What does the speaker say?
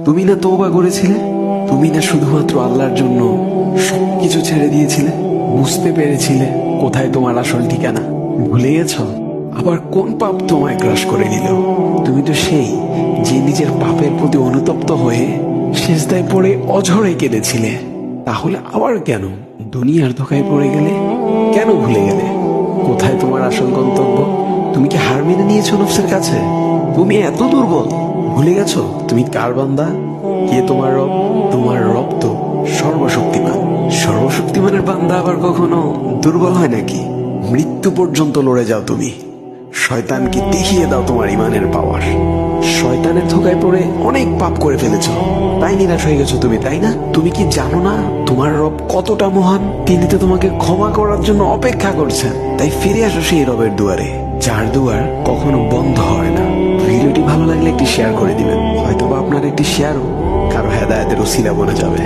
তুমি না তওবা করেছিলে? তুমি না শুধুমাত্র আল্লাহর জন্য সবকিছু ছেড়ে দিয়েছিলে? বুঝতে পেরেছিলে কোথায় তোমার আসল ঠিকানা? ভুলে গেছো? আবার কোন পাপ তোমায় গ্রাস করে নিল? তুমি তো সেই যে নিজের পাপের প্রতি অনুতপ্ত হয়ে সিজদায় পড়ে অঝরে কেঁদেছিলে। তাহলে আবার কেন দুনিয়ার ধোকায় পড়ে গেলে? কেন ভুলে গেলে কোথায় তোমার আসল গন্তব্য? তুমি কি হার মেনে নিয়েছো নফসের কাছে? তুমি এত দুর্বল, ভুলে গেছো তুমি কার বান্দা? কে তোমার রব? তোমার রব তো সর্বশক্তিমান। সর্বশক্তিমানের বান্দা আবার কখনো দুর্বল হয় নাকি? মৃত্যু পর্যন্ত লড়ে যাও তুমি। শয়তানকে দেখিয়ে দাও তোমার ইমানের পাওয়ার। শয়তানের ধোকায় পড়ে অনেক পাপ করে ফেলেছো, তাই নিরাশ হয়ে গেছো তুমি, তাই না? তুমি কি জানো না তোমার রব কতটা মহান? তিনি তো তোমাকে ক্ষমা করার জন্য অপেক্ষা করছেন। তাই ফিরে আসো সেই রবের দুয়ারে, যার দুয়ার কখনো বন্ধ হয় না। ভিডিওটি ভালো লাগলে একটি শেয়ার করে দিবেন, হয়তোবা আপনার একটি শেয়ারও কারো হেদায়েতের উসিলা বনে যাবে।